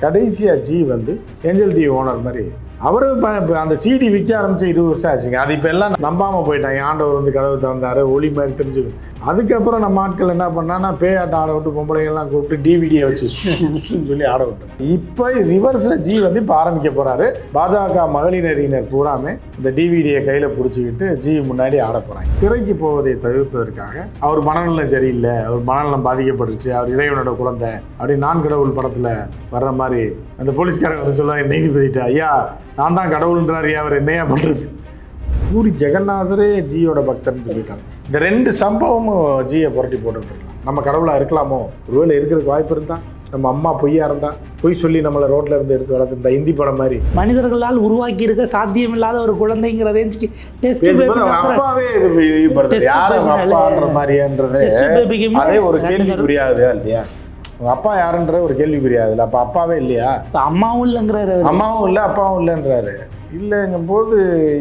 கடைசியாக ஜி வந்து angel TV owner மாதிரி அவரு அந்த சிடி விற்க ஆரம்பிச்சு 20 வருஷம் ஆச்சுங்க. அது இப்போ எல்லாம் நம்பாமல் போயிட்டாங்க. ஆண்டவர் வந்து கதவு திறந்தாரு, ஒளி மாதிரி தெரிஞ்சுது. அதுக்கப்புறம் நம்ம ஆட்கள் என்ன பண்ணான்னா பேயாட்டம் ஆட விட்டு பொம்பளைங்கள்லாம் கூப்பிட்டு டிவிடியை வச்சு சொல்லி ஆட விட்டோம். இப்போ ரிவர்ஸில் ஜி வந்து இப்போ ஆரம்பிக்க போகிறாரு. பாஜக மகளிரினர் பூராமே இந்த டிவிடியை கையில் பிடிச்சிக்கிட்டு ஜி முன்னாடி ஆட போகிறாங்க. சிறைக்கு போவதை தவிர்ப்பதற்காக அவர் மனநலம் சரியில்லை, அவர் மனநலம் பாதிக்கப்பட்டுருச்சு, அவர் இறைவனோட குழந்தை அப்படி நான் கடவுள் படத்தில் வர்ற மாதிரி அந்த போலீஸ்காரங்க வந்து சொல்லுவாங்க நீதிபதிட்டு, ஐயா நான் தான் கடவுள்ன்றாரு, அவர் என்னையா பண்ணுறது. பூரி ஜெகநாதரே ஜியோட பக்தர்னு சொல்லிட்டாங்க. இந்த 2 சம்பவமும் ஜியை புரட்டி போட்டுருக்கலாம். நம்ம கடவுளாக இருக்கலாமோ, ஒருவேளை இருக்கிறதுக்கு வாய்ப்பு இருந்தால், நம்ம அம்மா பொய்யா இருந்தா, பொய் சொல்லி நம்மளை ரோட்ல இருந்து எடுத்து வளர்த்துருந்தா, ஹிந்தி படம் மாதிரி மனிதர்களால் உருவாக்கி இருக்க சாத்தியமில்லாத ஒரு குழந்தைங்கிற ரேஞ்சுக்கு அப்பாவே இது யாரு அப்பான்ற மாதிரின்றது அதே ஒரு கேள்வி புரியாது இல்லையா? உங்க அப்பா யாருன்ற ஒரு கேள்வி புரியாது இல்லை? அப்ப அப்பாவே இல்லையா? அம்மாவும் இல்லைங்கிறாரு. அம்மாவும் இல்லை அப்பாவும் இல்லைன்றாரு. இல்லைங்கும் போது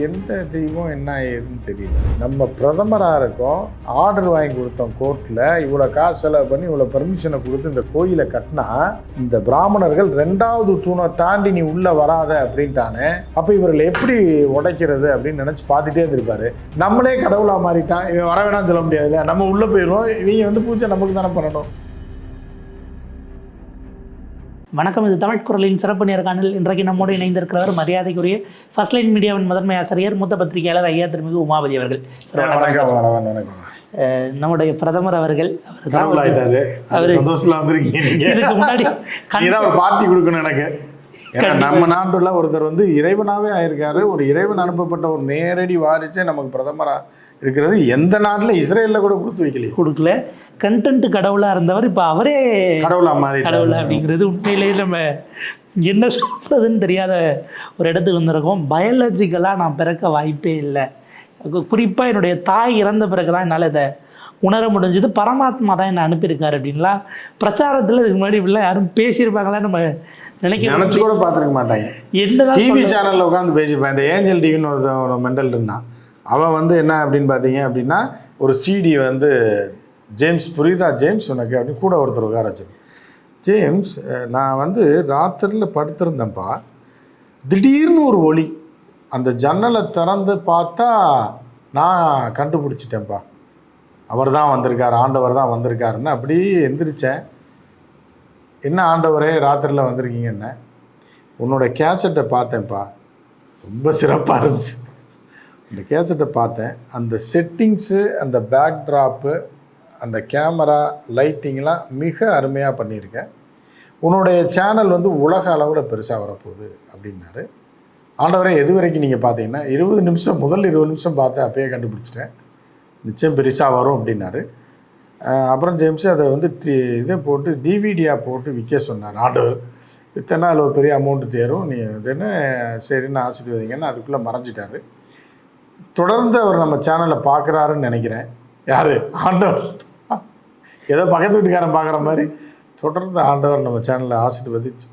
எந்த தெய்வம் என்ன ஏதுன்னு தெரியல. நம்ம பிரதமராக இருக்கோம், ஆர்டர் வாங்கி கொடுத்தோம் கோர்ட்டில், இவ்வளோ காசு செலவு பண்ணி இவ்வளோ பர்மிஷனை கொடுத்து இந்த கோயிலை கட்டினா இந்த பிராமணர்கள் 2வது தூணை தாண்டி நீ உள்ளே வராத அப்படின்ட்டானே, அப்போ இவர்கள் எப்படி உடைக்கிறது அப்படின்னு நினச்சி பார்த்துட்டே இருந்திருப்பாரு. நம்மளே கடவுளாக மாறிட்டான், இவன் வர வேணாம்னு சொல்ல முடியாதுல்ல, நம்ம உள்ளே போயிடுவோம், இவங்க வந்து பூஜை நமக்கு தானே பண்ணணும். வணக்கம், இது தமிழ் குரலின் சிறப்பு நேர்காணல். இன்றைக்கு நம்மோடு இணைந்திருக்கிறவர் மரியாதைக்குரிய ஃபர்ஸ்ட் லைன் மீடியாவின் முதன்மை ஆசிரியர், மூத்த பத்திரிகையாளர் ஐயா திருமிகு உமாபதி அவர்கள். நம்முடைய பிரதமர் அவர்கள் இதுக்கு முன்னாடி பார்ட்டி கொடுக்கணும் எனக்கு. நம்ம நாட்டுல ஒருத்தர் வந்து இறைவனாவே ஆயிருக்காரு. ஒரு இறைவன் அனுப்பப்பட்ட ஒரு நேரடி வாரிச்சே நமக்கு பிரதமரா இருக்கிறது எந்த நாட்டுல இஸ்ரேல்ல கூட கொடுக்கல. கண்டென்ட் கடவுளா இருந்தவர் இப்ப அவரே கடவுளா மாறி கடவுளா அப்படிங்கிறது உண்மையிலேயே நம்ம என்ன சொல்றதுன்னு தெரியாத ஒரு இடத்துக்கு வந்திருக்கோம். பயாலஜிக்கலாக நான் பிறக்க வாய்ப்பே இல்லை. குறிப்பாக என்னுடைய தாய் இறந்த பிறகு தான் என்னால் இதை உணர முடிஞ்சது. பரமாத்மா தான் என்னை அனுப்பியிருக்காரு அப்படின்லாம் பிரச்சாரத்தில் இதுக்கு முன்னாடி இப்படிலாம் யாரும் பேசியிருப்பாங்களா நம்ம நினைச்சு கூட பார்த்துருக்க மாட்டாங்க. என்னதான் டிவி சேனலில் உட்காந்து பேசியிருப்பேன். இந்த ஏஞ்சல் டிவின்னு ஒரு மெண்டல் இருந்தான். அவன் வந்து என்ன அப்படின்னு பார்த்தீங்க அப்படின்னா, ஒரு சிடி வந்து ஜேம்ஸ் புரியுதா ஜேம்ஸ் உனக்கு அப்படின்னு கூட ஒருத்தர் உட்கார வச்சிருக்கு. ஜேம்ஸ், நான் வந்து ராத்திரியில் படுத்திருந்தேன்ப்பா, திடீர்னு ஒரு ஒளி, அந்த ஜன்னலை திறந்து பார்த்தா நான் கண்டுபிடிச்சிட்டேன்ப்பா, அவர் தான் வந்திருக்கார், ஆண்டவர் தான் வந்திருக்காருன்னு அப்படியே எந்திரிச்சேன். என்ன ஆண்டவரே ராத்திரியில் வந்திருக்கீங்கன்னு, உன்னோட கேசட்டை பார்த்தேன்ப்பா, ரொம்ப சிறப்பாக இருந்துச்சு. அந்த கேசட்டை பார்த்தேன், அந்த செட்டிங்ஸு, அந்த பேக்ட்ராப்பு, அந்த கேமரா லைட்டிங்லாம் மிக அருமையாக பண்ணியிருக்கேன். உன்னுடைய சேனல் வந்து உலக அளவில் பெருசாக வரப்போகுது அப்படின்னாரு. ஆண்டவரே எது வரைக்கும் நீங்கள் பார்த்தீங்கன்னா 20 நிமிஷம், முதல் 20 நிமிஷம் பார்த்தேன், அப்பயே கண்டுபிடிச்சிட்டேன், நிச்சயம் பெருசாக வரும் அப்படின்னாரு. அப்புறம் ஜேம்ஸ் அதை வந்து இதை போட்டு டிவிடியாக போட்டு விற்க சொன்னார் ஆண்டவர். விற்றனா அதில் ஒரு பெரிய அமௌண்ட்டு தேரும், நீ இதுன்னு சரின்னு ஆசீர்வதிங்கன்னு அதுக்குள்ளே மறைஞ்சிட்டாரு. தொடர்ந்து அவர் நம்ம சேனலை பார்க்குறாருன்னு நினைக்கிறேன். யார்? ஆண்டவர். ஏதோ பக்கத்து வீட்டுக்காரன் பார்க்குற மாதிரி தொடர்ந்து ஆண்டவர் நம்ம சேனலில் ஆசீர்வதிச்சு,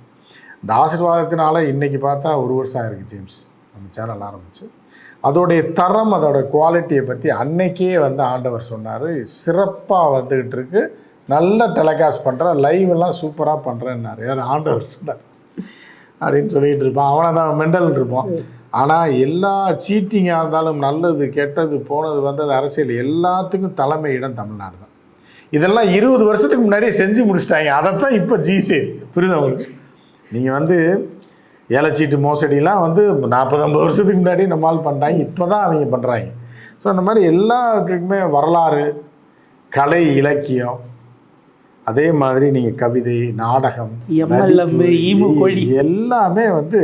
இந்த ஆசீர்வாதத்தினால இன்றைக்கி பார்த்தா 1 வருஷம் ஆயிருக்கு ஜேம்ஸ் நம்ம சேனல் ஆரம்பிச்சு. அதோடைய தரம், அதோட குவாலிட்டியை பற்றி அன்னைக்கே வந்து ஆண்டவர் சொன்னார். சிறப்பாக வந்துக்கிட்டு இருக்கு, நல்ல டெலிகாஸ்ட் பண்ணுறேன், லைவ் எல்லாம் சூப்பராக பண்ணுறேன்னாரு. யார்? ஆண்டவர் சொன்னார் அப்படின்னு சொல்லிகிட்டு இருப்பான். அவனை தான் மெண்டல் இருப்பான். ஆனால் எல்லா சீட்டிங்காக இருந்தாலும், நல்லது கெட்டது போனது வந்தது அரசியல் எல்லாத்துக்கும் தலைமை இடம் தமிழ்நாடு தான். இதெல்லாம் 20 வருஷத்துக்கு முன்னாடியே செஞ்சு முடிச்சிட்டாங்க. அதைத்தான் இப்போ ஜிசே புரியுது அவங்களுக்கு. நீங்கள் வந்து ஏலச்சீட்டு மோசடிலாம் வந்து 40-50 வருஷத்துக்கு முன்னாடி நம்மளால் பண்ணிட்டாங்க, இப்போ தான் அவங்க பண்ணுறாங்க. ஸோ அந்த மாதிரி எல்லாத்துக்குமே வரலாறு, கலை, இலக்கியம், அதே மாதிரி நீங்கள் கவிதை, நாடகம், எல்லாமே வந்து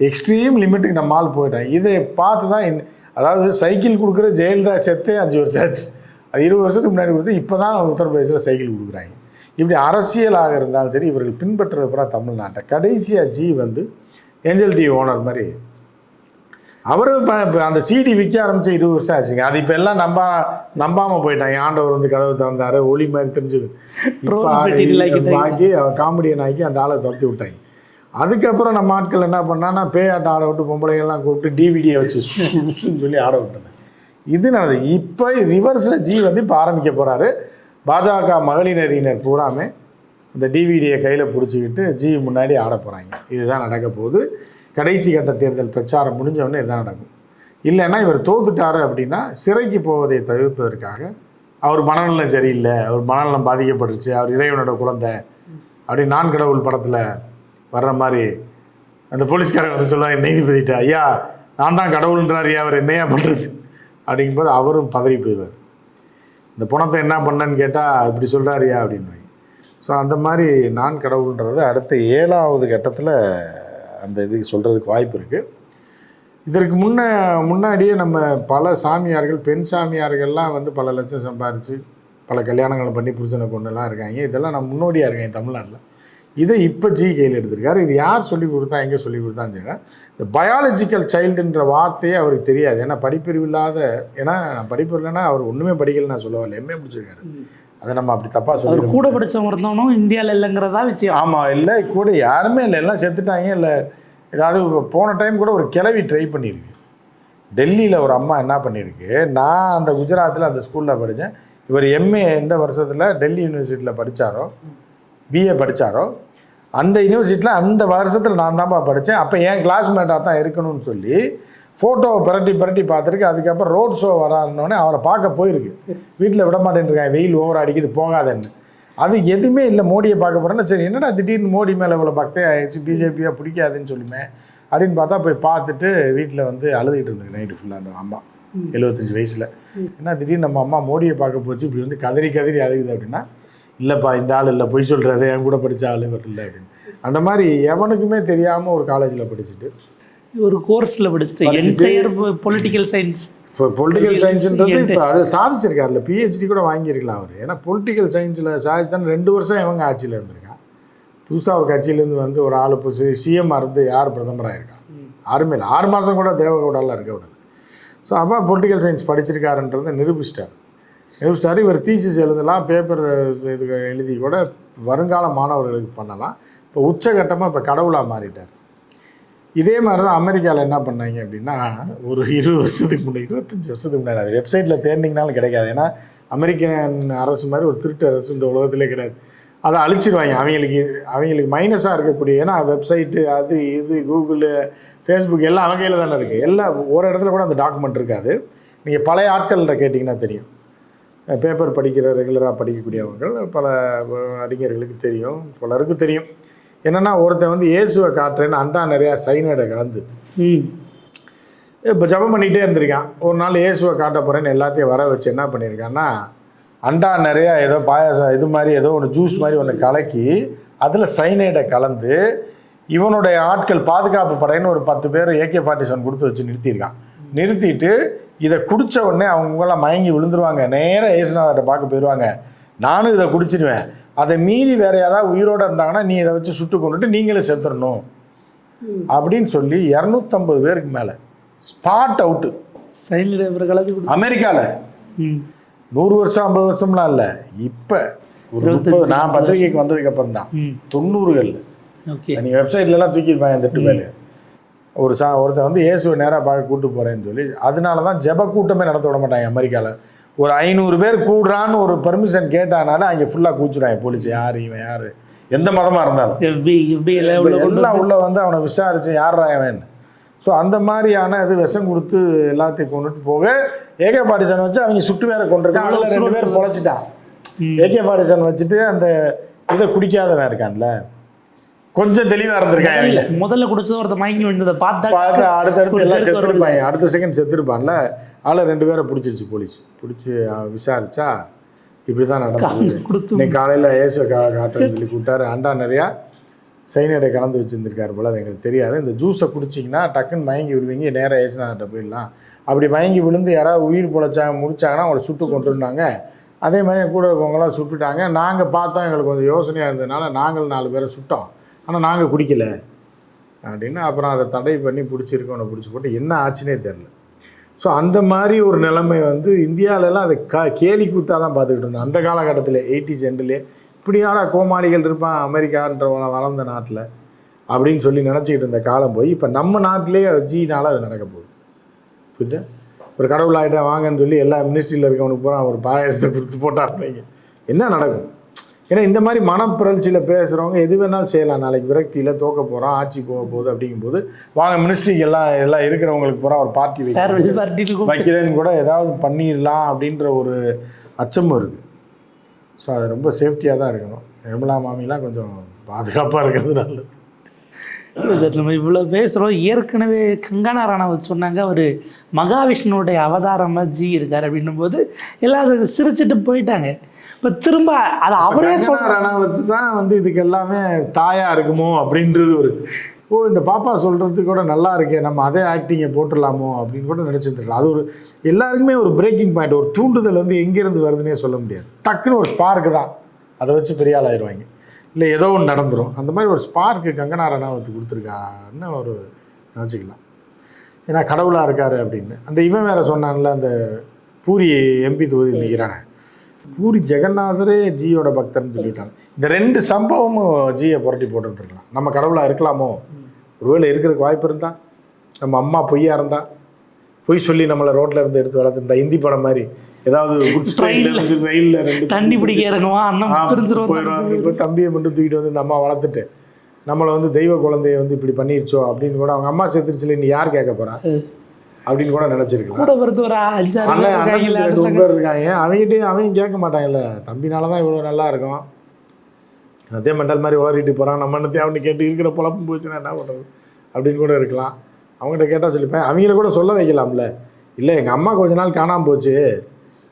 எக்ஸ்ட்ரீம் லிமிட்டுக்கு நம்மால் போயிட்டாங்க. இதை பார்த்து தான் அதாவது சைக்கிள் கொடுக்குற ஜெயலலிதா செத்தே 5 வருஷம் ஆச்சு. அது 20 வருஷத்துக்கு முன்னாடி கொடுத்து இப்போ தான் உத்தரப்பிரதேசில் சைக்கிள் கொடுக்குறாங்க. இப்படி அரசியலாக இருந்தாலும் சரி, இவர்கள் பின்பற்றுறது பூரா தமிழ்நாட்டை. கடைசியாக ஜி வந்து ஏஞ்சல் டிவி ஓனர் மாதிரி அவர் அந்த சிடி விற்க ஆரம்பிச்சு 20 வருஷம் ஆச்சுங்க. அது இப்போ எல்லாம் நம்பாமல் போயிட்டாங்க. ஆண்டவர் வந்து கதவு திறந்தாரு, ஒளி மாதிரி தெரிஞ்சுது. இப்போ ஆக்கி காமெடியன் ஆக்கி அந்த ஆளை துரத்தி விட்டாங்க. அதுக்கப்புறம் நம்ம ஆட்கள் என்ன பண்ணான்னா பேயாட்டம் ஆட விட்டு பொம்பளைங்கள்லாம் கூப்பிட்டு டிவிடியை வச்சு சொல்லி ஆட விட்டது. இது நடந்தது. இப்போ ரிவர்ஸில் ஜி வந்து இப்போ ஆரம்பிக்க போகிறாரு. பாஜக மகளிரினர் பூராமே அந்த டிவிடியை கையில் பிடிச்சிக்கிட்டு ஜி முன்னாடி ஆட போகிறாங்க. இதுதான் நடக்க போகுது. கடைசி கட்ட தேர்தல் பிரச்சாரம் முடிஞ்சவொடனே இதுதான் நடக்கும். இல்லைன்னா இவர் தோத்துட்டாரு அப்படின்னா சிறைக்கு போவதை தவிர்ப்பதற்காக, அவர் மனநலம் சரியில்லை, அவர் மனநலம் பாதிக்கப்பட்டுருச்சு, அவர் இறைவனோட குழந்தை அப்படி நான் கடவுள் படத்தில் வர்ற மாதிரி அந்த போலீஸ்காரங்க வந்து சொல்லுவாங்க நீதிபதிட்ட, ஐயா நான் தான் கடவுள்ன்றார், ஐயா அவர் என்னையா பண்ணுறது அப்படிங்கும்போது அவரும் பதறி போயிடுவார். இந்த பணத்தை என்ன பண்ணேன்னு கேட்டால் இப்படி சொல்கிறாரியா அப்படின்வாங்க. ஸோ அந்த மாதிரி நான் கடவுள்ன்றது அடுத்த 7வது கட்டத்தில் அந்த இது சொல்கிறதுக்கு வாய்ப்பு இருக்குது. இதற்கு முன்னாடியே நம்ம பல சாமியார்கள், பெண் சாமியார்கள்லாம் வந்து பல லட்சம் சம்பாரித்து பல கல்யாணங்களை பண்ணி புருஷனை கொண்டுலாம் இருக்காங்க. இதெல்லாம் நம்ம முன்னோடியாக இருக்காங்க தமிழ்நாட்டில். இதை இப்போ ஜி கையில் எடுத்திருக்காரு. இது யார் சொல்லிக் கொடுத்தா, எங்கே சொல்லிக் கொடுத்தான்னு தெரியல. இந்த பயாலஜிக்கல் சைல்டுன்ற வார்த்தையே அவருக்கு தெரியாது. ஏன்னா படிப்பறிவு இல்லாத, ஏன்னா நான் படிப்பு இல்லைன்னா அவர் ஒன்றுமே படிக்கல நான் சொல்ல வரல, எம்ஏ முடிச்சிருக்காரு. அதை நம்ம அப்படி தப்பாக சொல்லி கூட படித்தவங்க இருந்தவனும் இந்தியாவில் இல்லைங்கிறதா விஷயம். ஆமாம், இல்லை கூட யாருமே இல்லை, எல்லாம் செத்துட்டாங்க. இல்லை ஏதாவது போன டைம் கூட ஒரு கிளவி ட்ரை பண்ணியிருக்கு. டெல்லியில் ஒரு அம்மா என்ன பண்ணியிருக்கு, நான் அந்த குஜராத்தில் அந்த ஸ்கூலில் படித்தேன். இவர் எம்ஏ எந்த வருஷத்தில் டெல்லி யூனிவர்சிட்டியில் படித்தாரோ, பிஏ படித்தாரோ, அந்த யூனிவர்சிட்டியில் அந்த வருஷத்தில் நான் தான்ப்பா படித்தேன், அப்போ என் கிளாஸ்மேட்டாக தான் இருக்கணும்னு சொல்லி ஃபோட்டோவை பிரட்டி பார்த்துருக்கு. அதுக்கப்புறம் ரோட் ஷோ வரானோடனே அவரை பார்க்க போயிருக்கு. வீட்டில் விட மாட்டேன்ருக்காங்க, வெயில் ஓவர் அடிக்குது போகாதன்னு. அது எதுவுமே இல்லை, மோடியை பார்க்க போகிறேன்னா சரி என்னடா திடீர்னு மோடி மேலே இவ்வளோ பக்தியாக ஆயிடுச்சு, பிஜேபியாக பிடிக்காதுன்னு சொல்லுமே அப்படின்னு பார்த்தா போய் பார்த்துட்டு வீட்டில் வந்து அழுதுகிட்டு இருந்துருக்கு நைட்டு ஃபுல்லாக. அந்த அம்மா 75 வயசில் என்ன திடீர்னு நம்ம அம்மா மோடியை பார்க்க போச்சு இப்படி வந்து கதறி அழுகுது அப்படின்னா, இல்லைப்பா இந்த ஆள் இல்லை, பொய் சொல்கிறாரு, என் கூட படித்த ஆள் இல்லை அப்படின்னு. அந்த மாதிரி எவனுக்குமே தெரியாமல் ஒரு காலேஜில் படிச்சுட்டு ஒரு கோர்ஸில் படிச்சுட்டு பொலிட்டிக்கல் சயின்ஸ், இப்போ பொலிட்டிக்கல் சயின்ஸுன்றது இப்போ அதை சாதிச்சிருக்காருல்ல, பிஹெச்டி கூட வாங்கியிருக்கலாம் அவர். ஏன்னா பொலிட்டிக்கல் சயின்ஸில் சாதிச்சுதான் 2 வருஷம் இவங்க ஆட்சியில் இருந்திருக்கான். புதுசாக ஒரு கட்சியிலேருந்து வந்து ஒரு ஆள் புதுசு சிஎம்மாக இருந்து யார் பிரதமராக இருக்கான்? யாருமே இல்லை. 6 மாதம் கூட தேவகவுடாலாம் இருக்க விடல. ஸோ அப்போ பொலிட்டிக்கல் சயின்ஸ் படிச்சிருக்காருன்றதை நிரூபிச்சிட்டார். இவர் தீசிஸ் எழுதலாம், பேப்பர் இது எழுதி கூட வருங்கால மாணவர்களுக்கு பண்ணலாம். இப்போ உச்சகட்டமாக இப்போ கடவுளாக மாறிட்டார். இதே மாதிரி தான் அமெரிக்காவில் என்ன பண்ணாங்க அப்படின்னா, ஒரு 20 வருஷத்துக்கு முன்னாடி 25 வருஷத்துக்கு முன்னாடி, அது வெப்சைட்டில் தேர்னிங்கனாலும் கிடைக்காது. ஏன்னா அமெரிக்கன் அரசு மாதிரி ஒரு திருட்டு அரசு இந்த உலகத்திலே கிடையாது. அதை அழிச்சிருவாங்க. அவங்களுக்கு மைனஸாக இருக்கக்கூடிய, ஏன்னா வெப்சைட்டு அது இது கூகுளு ஃபேஸ்புக் எல்லாம் அவங்க கையில் தானே இருக்குது. எல்லாம் ஒரு இடத்துல கூட அந்த டாக்குமெண்ட் இருக்காது. நீங்கள் பழைய ஆட்கள்கிட்ட கேட்டிங்கன்னா தெரியும். பேப்பர் படிக்கிற ரெகுலராக படிக்கக்கூடியவங்க பல அறிஞர்களுக்கு தெரியும், பலருக்கு தெரியும். என்னென்னா ஒருத்தன் வந்து இயேசுவை காட்டுறேன்னு அண்டா நிறையா சைனடை கலந்து இப்போ ஜபம் பண்ணிகிட்டே இருந்திருக்கான். ஒரு நாள் இயேசுவை காட்ட போகிறேன்னு எல்லாத்தையும் வர வச்சு என்ன பண்ணியிருக்கான்னா, அண்டா நிறையா ஏதோ பாயாசம் இது மாதிரி ஏதோ ஒன்று ஜூஸ் மாதிரி ஒன்று கலக்கி அதில் சைனைடை கலந்து இவனுடைய ஆட்கள் பாதுகாப்பு படையின்னு ஒரு 10 பேர் AK-47 கொடுத்து வச்சு நிறுத்திட்டு இதை குடித்த உடனே அவங்களாம் மயங்கி விழுந்துருவாங்க, நேராக இயேசுநாதர்கிட்ட பார்க்க போயிடுவாங்க. நானும் இதை குடிச்சிடுவேன், அதை மீறி வேறு ஏதாவது உயிரோடு இருந்தாங்கன்னா நீ இதை வச்சு சுட்டு கொண்டுட்டு நீங்களே செத்துடணும் அப்படின்னு சொல்லி 250 பேருக்கு மேலே ஸ்பாட் அவுட்டு அமெரிக்காவில். 100 வருஷம் 50 வருஷம்லாம் இல்லை, இப்போ ஒரு 30, நான் பத்திரிகைக்கு வந்ததுக்கப்புறம் தான் 90களில் நீங்கள் வெப்சைட்லலாம் தூக்கியிருப்பாங்க இந்த 8 பேர். ஒருத்தன் வந்து இயேசுவை நேராக பார்க்க கூப்பிட்டு போகிறேன்னு சொல்லி, அதனால தான் ஜெப கூட்டமே நடத்த விட மாட்டாங்க அமெரிக்காவில். ஒரு 500 பேர் கூடுறான்னு ஒரு பர்மிஷன் கேட்டானால அங்கே ஃபுல்லாக கூச்சிடுவாங்க போலீஸ். யார் இவன், யார் எந்த மதமாக இருந்தாலும் எல்லாம் உள்ளே வந்து அவனை விசாரித்து யாரா அவன். ஸோ அந்த மாதிரியான இது விஷம் கொடுத்து எல்லாத்தையும் கொண்டுட்டு போக AK-47 வச்சு அவங்க சுட்டு வேற கொண்டிருக்கான். அதில் 2 பேர் பொழைச்சிட்டான். AK-47 வச்சுட்டு அந்த இதை குடிக்காதவன் இருக்கான்ல, கொஞ்சம் தெளிவாக இருந்திருக்காங்க. முதல்ல குடிச்சது ஒருத்த மயங்கி விழுந்ததை பார்த்து அடுத்தடுத்து எல்லாம் செத்துருப்பாங்க. அடுத்த செகண்ட் செத்துருப்பான்ல, அதில் 2 பேரை பிடிச்சிருச்சு போலீஸ். பிடிச்சி விசாரிச்சா இப்படி தான் நடந்தது. இன்னைக்கு காலையில் ஏசு காட்டுன்னு சொல்லி கூப்பிட்டாரு. அண்டா நிறையா சைனடை கலந்து வச்சுருந்துருக்காரு போல், அது எங்களுக்கு தெரியாது. இந்த ஜூஸை குடிச்சிங்கன்னா டக்குன்னு மயங்கி விடுவீங்க, நேராக ஏசுநாதர்கிட்ட போயிடலாம். அப்படி மயங்கி விழுந்து யாராவது உயிர் முடிச்சாங்கன்னா அவங்கள சுட்டு கொண்டுருந்தாங்க. அதே மாதிரி கூட இருக்கவங்களாம் சுட்டுட்டாங்க. நாங்கள் பார்த்தோம், எங்களுக்கு கொஞ்சம் யோசனையாக இருந்ததுனால நாங்கள் 4 பேரை சுட்டோம், ஆனால் நாங்கள் குடிக்கலை அப்படின்னு. அப்புறம் அதை தடை பண்ணி பிடிச்சிருக்கவனை பிடிச்சி போட்டு என்ன ஆச்சுன்னே தெரில. ஸோ அந்த மாதிரி ஒரு நிலைமை வந்து இந்தியாவிலலாம் அதை கேலி கூத்தாக தான் பார்த்துக்கிட்டு இருந்தோம் அந்த காலகட்டத்தில். 80s எண்ட்லேயே இப்படியான கோமாளிகள் இருப்பான் அமெரிக்கான்ற வளர்ந்த நாட்டில் அப்படின்னு சொல்லி நினச்சிக்கிட்டு இருந்த காலம் போய் இப்போ நம்ம நாட்டிலேயே ஜினால் அது நடக்க போகுது. புரியுது? ஒரு கடவுள் ஆகிட்டா வாங்கன்னு சொல்லி எல்லா மினிஸ்ட்ரியில் இருக்கவனுக்கு பூரா ஒரு பாயாசத்தை கொடுத்து போட்டாங்க. என்ன நடக்கும்? ஏன்னா இந்த மாதிரி மனப்பிறழ்ச்சியில் பேசுகிறவங்க எது வேணாலும் செய்யலாம். நாளைக்கு விரக்தியில் தோக்க போகிறோம், ஆட்சி போக போகுது அப்படிங்கும்போது வாங்க மினிஸ்ட்ரிக்கு எல்லாம் இருக்கிறவங்களுக்கு பூரா ஒரு பார்ட்டி வைக்கிறேன்னு கூட ஏதாவது பண்ணிடலாம் அப்படின்ற ஒரு அச்சமும் இருக்குது. ஸோ அது ரொம்ப சேஃப்டியாக தான் இருக்கணும். நிர்மலா மாமிலாம் கொஞ்சம் பாதுகாப்பாக இருக்கிறது நல்லது. நம்ம இவ்வளோ பேசுகிறோம். ஏற்கனவே கங்கனா ரனாவத் சொன்னாங்க அவர் மகாவிஷ்ணுவோடைய அவதாரமாக ஜி இருக்கார் அப்படின்னும் போது எல்லாரும் சிரிச்சுட்டு போயிட்டாங்க. இப்போ திரும்ப அதை அவரே ரனாவத் தான் வந்து இதுக்கு எல்லாமே தாயாக இருக்குமோ அப்படின்றது ஒரு இந்த பாப்பா சொல்கிறது கூட நல்லா இருக்கே, நம்ம அதே ஆக்டிங்கை போட்டுடலாமோ அப்படின்னு கூட நினச்சிட்டுருக்கலாம். அது ஒரு எல்லாருக்குமே ஒரு பிரேக்கிங் பாயிண்ட், ஒரு தூண்டுதல் வந்து எங்கேருந்து வருதுன்னே சொல்ல முடியாது. டக்குன்னு ஒரு ஸ்பார்க்கு தான், அதை வச்சு பெரிய ஆள் ஆயிடுவாங்க, இல்லை ஏதோ ஒன்று நடந்துடும். அந்த மாதிரி ஒரு ஸ்பார்க்கு கங்கனா ரனாவத் கொடுத்துருக்கான்னு ஒரு நினச்சிக்கலாம். ஏன்னா கடவுளாக இருக்கார் அப்படின்னு. அந்த இவன் வேறு சொன்னான்ல, அந்த பூரி எம்பி தொகுதி நிற்கிறானே, பூரி ஜெகநாதரே ஜியோட பக்தர்னு சொல்லிட்டாங்க. இந்த 2 சம்பவமும் ஜியை புரட்டி போட்டுருக்கலாம். நம்ம கடவுளாக இருக்கலாமோ, ஒருவேளை இருக்கிறதுக்கு வாய்ப்பு இருந்தால், நம்ம அம்மா பொய்யா இருந்தால், பொய் சொல்லி நம்மளை ரோட்டில் இருந்து எடுத்து வளர்த்துருந்தா, ஹிந்தி படம் மாதிரி ஏதாவது குட் ஸ்டைலில் வெயிலில் 2 தண்ணி பிடிக்க இறங்குவா போயிடுவாங்க. இப்போ தம்பியை மட்டும் தூக்கிட்டு வந்து இந்த அம்மா வளர்த்துட்டு நம்மளை வந்து தெய்வ குழந்தைய வந்து இப்படி பண்ணிருச்சோ அப்படின்னு கூட, அவங்க அம்மா செத்துருச்சுல நீ யார் கேட்க போகிறா அப்படின்னு கூட நினச்சிருக்கலாம். அண்ணன் 2 பேர் இருக்காங்க, அவங்க கேட்க மாட்டாங்கல்ல, தம்பினால தான் இவ்வளோ நல்லா இருக்கும், அதே மெண்டல் மாதிரி ஓடிட்டு போகிறான், நம்ம என்னத்தையும் அவனு கேட்டு இருக்கிற பொழப்பும் போச்சுன்னா என்ன பண்ணுறது அப்படின்னு கூட இருக்கலாம். அவங்ககிட்ட கேட்டால் சொல்லிப்பேன். அவங்கள கூட சொல்ல வைக்கலாம்ல, இல்லை எங்கள் அம்மா கொஞ்ச நாள் காணாமல் போச்சு,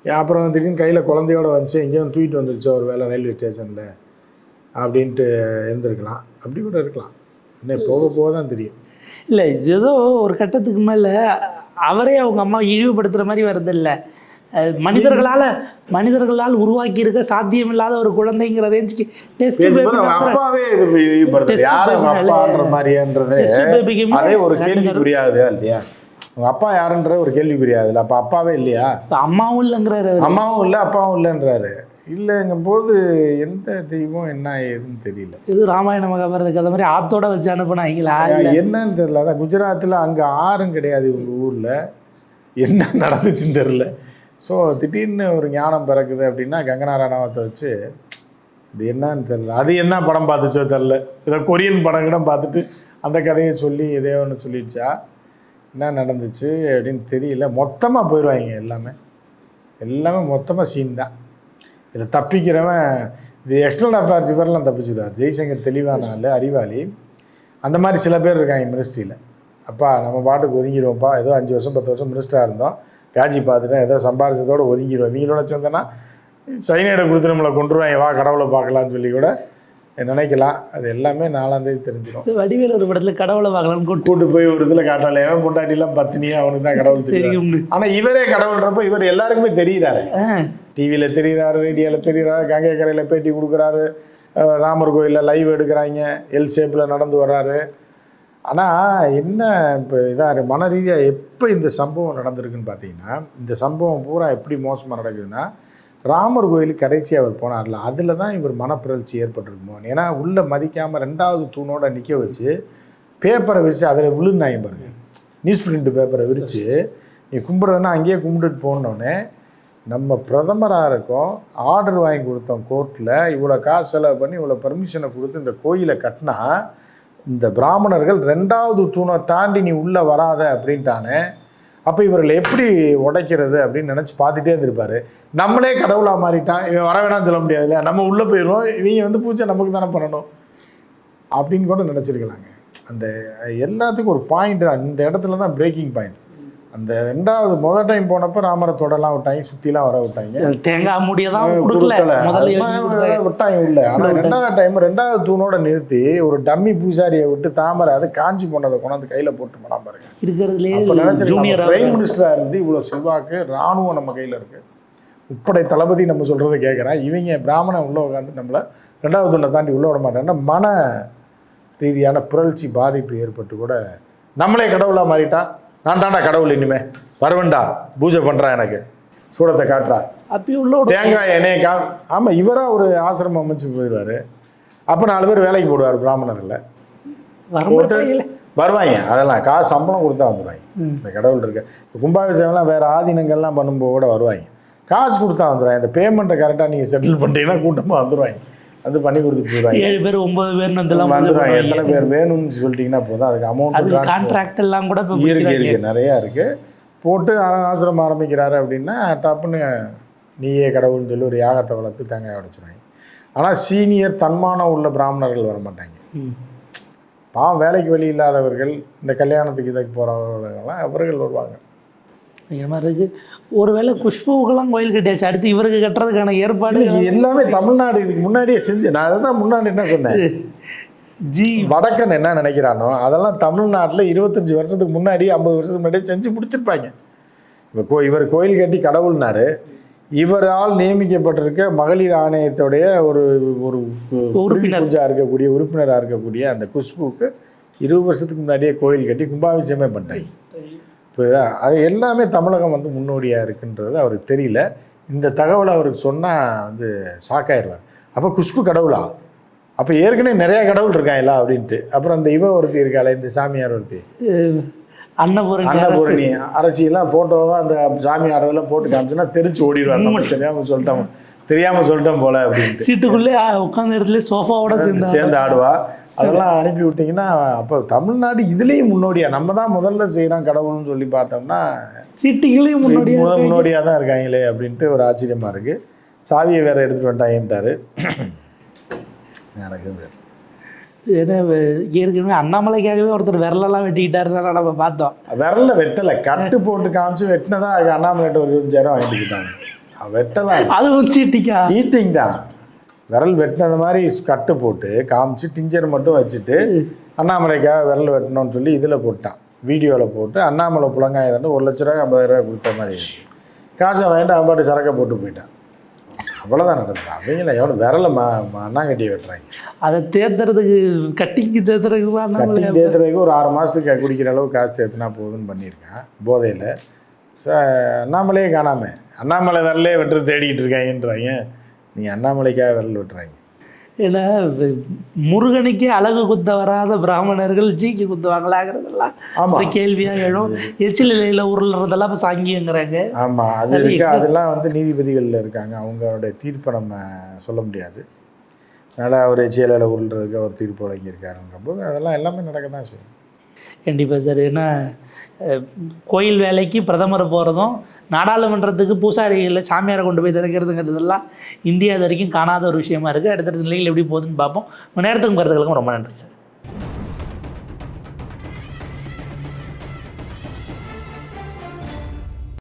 அப்புறம் திடீர்னு கையில் குழந்தையோட வந்துச்சு, எங்கேயும் தூக்கிட்டு வந்துருச்சு ஒரு வேலை ரயில்வே ஸ்டேஷனில் அப்படின்ட்டு இருந்திருக்கலாம். அப்படி கூட இருக்கலாம். இன்னும் போக போக தான் தெரியும். இல்லை ஏதோ ஒரு கட்டத்துக்கு மேலே அவரே அவங்க அம்மா இழிவுபடுத்துகிற மாதிரி வருதில்ல. மனிதர்களால் உருவாக்கி இருக்க சாத்தியமில்லாத ஒரு குழந்தைங்கிற ரேஞ்சுக்கு அப்பாவே அதே ஒரு கேள்வி புரியாது இல்லையா? அவங்க அப்பா யாருன்ற ஒரு கேள்வி புரியாது. அப்போ அப்பாவே இல்லையா? அம்மாவும் இல்லைங்கிறாரு, அம்மாவும் இல்லை அப்பாவும் இல்லைன்றாரு. இல்லைங்கும் போது எந்த தெய்வம் என்ன ஏதுன்னு தெரியல. இது ராமாயண மகாபாரத கதை மாதிரி ஆத்தோட வச்சு அனுப்புனாங்களா என்னன்னு தெரியல. அதான் குஜராத்தில் அங்கே ஆறும் கிடையாது இவங்க ஊரில், என்ன நடந்துச்சுன்னு தெரில. ஸோ திடீர்னு ஒரு ஞானம் பிறக்குது அப்படின்னா கங்கனா ரனாவத்தை வச்சு இது என்னன்னு தெரில. அது என்ன படம் பார்த்துச்சோ தெரில, இதை கொரியன் படம் கூட பார்த்துட்டு அந்த கதையை சொல்லி இதே ஒன்று சொல்லிடுச்சா, என்ன நடந்துச்சு அப்படின்னு தெரியல. மொத்தமாக போயிடுவாங்க, எல்லாமே மொத்தமாக சீன் தான். இதில் தப்பிக்கிறவன் இது எக்ஸ்டர்னல் அஃபேர்ஸ் இவரெல்லாம் தப்பிச்சுடுவார். ஜெய்சங்கர் தெளிவான ஆள், அறிவாளி. அந்த மாதிரி சில பேர் இருக்காங்க மினிஸ்ட்ரியில். அப்பா நம்ம பாட்டுக்கு ஒதுங்கிடுவோம்ப்பா, ஏதோ 5 வருஷம் 10 வருஷம் மினிஸ்டராக இருந்தோம், காஜி பார்த்துட்டேன், ஏதோ சம்பாரிச்சதோடு ஒதுங்கிடுவோம், இவங்களோட சேர்ந்தனா சைனைடை கொடுத்து நம்மளை கொண்டுருவாங்க, வா கடவுளை பார்க்கலான்னு சொல்லி கூட நினைக்கலாம். அது எல்லாமே 4ஆம் தேதி தெரிஞ்சிடும். வடிவேல் ஒரு படத்தில் கடவுளை பார்க்கலான்னு கூட்டு போய் ஒரு இதில் காட்டால எவன் பொண்டாட்டிலாம் பத்தினியா அவனுக்கு தான் கடவுள் தெரியும். ஆனால் இவரே கடவுள்ன்றப்போ இவர் எல்லாருக்குமே தெரிகிறாரு. டிவியில் தெரிகிறாரு, ரேடியோவில் தெரிகிறாரு, கங்கை கரையில் பேட்டி கொடுக்குறாரு, ராமர் கோயிலில் லைவ் எடுக்கிறாங்க, எல் ஷேப்பில் நடந்து வர்றாரு. ஆனால் என்ன இப்போ இதாக மன ரீதியாக எப்போ இந்த சம்பவம் நடந்திருக்குன்னு பார்த்தீங்கன்னா, இந்த சம்பவம் பூரா எப்படி மோசமாக நடக்குதுன்னா, ராமர் கோயிலுக்கு கடைசியாக அவர் போனார்ல, அதில் தான் இவர் மனப்பிறழ்ச்சி ஏற்பட்டிருக்குமோ. ஏன்னா உள்ளே மதிக்காமல் 2வது தூணோட நிற்க வச்சு பேப்பரை விரித்து அதில் விழுந்தாங்க பாருங்க, நியூஸ் பிரிண்ட் பேப்பரை விரித்து நீ கும்பிட்றதுன்னா அங்கேயே கும்பிட்டுட்டு போனோடனே, நம்ம பிரதமராக இருக்கோம், ஆர்டர் வாங்கி கொடுத்தோம் கோர்ட்டில், இவ்வளோ காசு செலவு பண்ணி இவ்வளோ பர்மிஷனை கொடுத்து இந்த கோயிலை கட்டினா இந்த பிராமணர்கள் 2வது தூணை தாண்டி நீ உள்ளே வராத அப்படின்ட்டானே, அப்போ இவர்களை எப்படி உடைக்கிறது அப்படின்னு நினச்சி பார்த்துட்டே இருந்திருப்பார். நம்மளே கடவுளாக மாறிட்டான், இவன் வர வேணாம்னு சொல்ல முடியாது இல்லையா, நம்ம உள்ளே போயிடுவோம், இவங்க வந்து பூஜை நமக்கு தானே பண்ணணும் அப்படின்னு கூட நினச்சிருக்கலாங்க. அந்த எல்லாத்துக்கும் ஒரு பாயிண்ட் தான், இந்த இடத்துல தான் பிரேக்கிங் பாயிண்ட். அந்த 2வது முதல் டைம் போனப்போ ராமரை தொடலாம் விட்டாங்க, சுற்றிலாம் வர விட்டாங்க, தேங்காய் முடியதான் விட்டாங்க உள்ள. ஆனால் 2வது டைம் 2வது தூணோட நிறுத்தி ஒரு டம்மி பூசாரியை விட்டு தாமரை அது காஞ்சி போனதை கொண்டாந்து கையில் போட்டு போனால் பாருங்க. பிரைம் மினிஸ்டராக இருந்து இவ்வளோ செல்வாக்கு, இராணுவம் நம்ம கையில் இருக்குது, உப்படை தளபதி நம்ம சொல்கிறத கேட்குறேன், இவங்க பிராமணன் உள்ளே உட்காந்து நம்மளை 2வது தூணை தாண்டி உள்ளே விட மாட்டேன்னா மன ரீதியான புரட்சி பாதிப்பு ஏற்பட்டு கூட நம்மளே கடவுளாக மாறிட்டா, நான் தாண்டா கடவுள், இனிமே வரவேண்டா பூஜை பண்ணுறான், எனக்கு சூடத்தை காட்டுறா, அப்படி உள்ள தேங்காய் எண்ணெய் ஆமாம், இவராக ஒரு ஆசிரமம் அமைச்சு போயிடுவார். அப்போ 4 பேர் வேலைக்கு போடுவார் பிராமணர்களில், போட்டு வருவாங்க, அதெல்லாம் காசு சம்பளம் கொடுத்தா வந்துடுவாங்க. இந்த கடவுள் இருக்க கும்பாபிஷேகம்லாம் வேறு ஆதீனங்கள்லாம் பண்ணும்போது கூட வருவாங்க, காசு கொடுத்தா வந்துடுவாங்க. இந்த பேமெண்ட்டை கரெக்டாக நீங்கள் செட்டில் பண்ணிட்டீங்கன்னா கூட்டமாக வந்துடுவாங்க. வந்து பண்ணி கொடுத்துட்டு போயிடுவாங்க. 7 பேர் 9 பேர்னு வந்துலாம் வந்துடுவாங்க. எத்தனை பேர் வேணும்னு சொல்லிட்டீங்கன்னா போதும். அதுக்கு அமௌண்ட் கான்ட்ராக்ட் எல்லாம் கூட இருக்கு நிறையா இருக்குது. போட்டு ஆசிரமம் ஆரம்பிக்கிறாரு அப்படின்னா டப்புன்னு நீயே கடவுள்னு சொல்லி ஒரு யாகத்தை வளர்த்து தேங்காய் உடைச்சிடுவாங்க. ஆனால் சீனியர் தன்மானம் உள்ள பிராமணர்கள் வர மாட்டாங்க. பாவம் வேலைக்கு வழி இல்லாதவர்கள், இந்த கல்யாணத்துக்கு இதுக்கு போகிறவர்களெல்லாம் அவர்கள் வருவாங்க. இந்த மாதிரி இருக்கு. ஒருவேளை குஷ்புக்கெல்லாம் கோயில் கட்டியாச்சு, அடுத்து இவருக்கு கட்டுறதுக்கான ஏற்பாடு எல்லாமே தமிழ்நாடு இதுக்கு முன்னாடியே செஞ்சு. நான் அதை தான் முன்னாடி என்ன சொன்னேன், வடக்கன் என்ன நினைக்கிறானோ அதெல்லாம் தமிழ்நாட்டில் 25 வருஷத்துக்கு முன்னாடி 50 வருஷத்துக்கு முன்னாடியே செஞ்சு முடிச்சிருப்பாங்க. இப்போ இவர் கோயில் கட்டி கடவுள்னாரு, இவரால் நியமிக்கப்பட்டிருக்க மகளிர் ஆணையத்துடைய ஒரு உறுப்பினராக இருக்கக்கூடிய உறுப்பினராக இருக்கக்கூடிய அந்த குஷ்புக்கு 20 வருஷத்துக்கு முன்னாடியே கோயில் கட்டி கும்பாபிஷேகமே பண்ணிட்டாங்க. புரியுதா? அது எல்லாமே தமிழகம் வந்து முன்னோடியாக இருக்குன்றது அவருக்கு தெரியல. இந்த தகவலை அவருக்கு சொன்னால் வந்து ஷாக்காயிருவார். அப்போ குஷ்பு கடவுளா? அப்போ ஏற்கனவே நிறையா கடவுள் இருக்காங்களா அப்படின்ட்டு. அப்புறம் அந்த ஒருத்தி இருக்காளே, இந்த சாமியார் ஒருத்தி, அன்னபூரணி அரசியெல்லாம் ஃபோட்டோவாக அந்த சாமி ஆடுறதெல்லாம் போட்டு காமிச்சுன்னா தெரிச்சு ஓடிடுவார். நம்ம தெரியாமல் சொல்லிட்டோம் போல அப்படின்ட்டு சீட்டுக்குள்ளே உட்காந்த இடத்துல சோஃபாவோட சேர்ந்து ஆடுவா. அதெல்லாம் அனுப்பி விட்டிங்கன்னா அப்போ தமிழ்நாடு இதுலேயும் முன்னோடியா, நம்ம தான் முதல்ல செய்கிறோம் கடவுள்னு சொல்லி பார்த்தோம்னா சீட்டுகளையும் முன்னோடியாக தான் இருக்காங்களே அப்படின்ட்டு ஒரு ஆச்சரியமாக இருக்குது. சாவியை வேறு எடுத்துகிட்டு வந்துட்டாங்கன்ட்டாரு. நடக்குது. ஏன்னா ஏற்கனவே அண்ணாமலைக்காகவே ஒருத்தர் விரலெல்லாம் வெட்டிக்கிட்டாருன்னா நம்ம பார்த்தோம். விரலில் வெட்டலை, கட்டு போட்டு காமிச்சு வெட்டினதா. அதுக்கு அண்ணாமலைகிட்ட ஒரு 25,000 வாங்கிட்டு போயிட்டாங்க. வெட்டலாம், அதுவும் சீட்டிங் தான். விரல் வெட்டினது மாதிரி கட்டு போட்டு காமிச்சு டிஞ்சர் மட்டும் வச்சுட்டு அண்ணாமலைக்காக விரல் வெட்டணும்னு சொல்லி இதில் போட்டான், வீடியோவில் போட்டு. அண்ணாமலை புலங்காயதாண்டு 1 லட்ச ரூபா 50,000 கொடுத்த மாதிரி காசை வாங்கிட்டு அவன் பாட்டு சரக்கை போட்டு போயிட்டான். அவ்வளோதான் நடந்தது. அவங்கள எவ்வளோ விரலை அண்ணாங்கட்டியை வெட்டுறாங்க. அதை தேர்த்துறதுக்கு கட்டிக்கு தேர்த்துறதுக்கு ஒரு 6 மாதத்துக்கு குடிக்கிற அளவு காசு தேர்த்துனா போதுன்னு பண்ணியிருக்கான் போதையில். அண்ணாமலையே காணாமல் அண்ணாமலை விரலே வெட்டுறது தேடிக்கிட்டு இருக்காங்கன்றாங்க. நீங்கள் அண்ணாமலைக்காக விரல் வெட்டுறாங்க. ஏன்னா முருகனுக்கே அழகு குத்த வராத பிராமணர்கள் ஜிக்கு குத்துவாங்களாங்கிறதெல்லாம் ஆமாம் கேள்வியாக எழும். எச்சிலையில் உருள்றதெல்லாம் இப்போ சாங்கியங்கிறாங்க. ஆமாம், அது இருக்கு. அதெல்லாம் வந்து நீதிபதிகளில் இருக்காங்க, அவங்களுடைய தீர்ப்பை நம்ம சொல்ல முடியாது. அதனால் அவர் எச்சிலையில் உருள்றதுக்கு அவர் தீர்ப்பு வழங்கியிருக்காருன்ற போது அதெல்லாம் எல்லாமே நடக்க தான் செய்யும். கண்டிப்பாக சார். ஏன்னா கோயில் வேலைக்கு பிரதமர் போகிறதும், நாடாளுமன்றத்துக்கு பூசாரிகளை சாமியாரை கொண்டு போய் திறக்கிறதுங்கிறதெல்லாம் இந்தியா இது வரைக்கும் காணாத ஒரு விஷயமா இருக்குது. அடுத்தடுத்த நிலையில் எப்படி போகுதுன்னு பார்ப்போம். நேரத்துக்கும் கருத்துக்களுக்கும் ரொம்ப நன்றி சார்.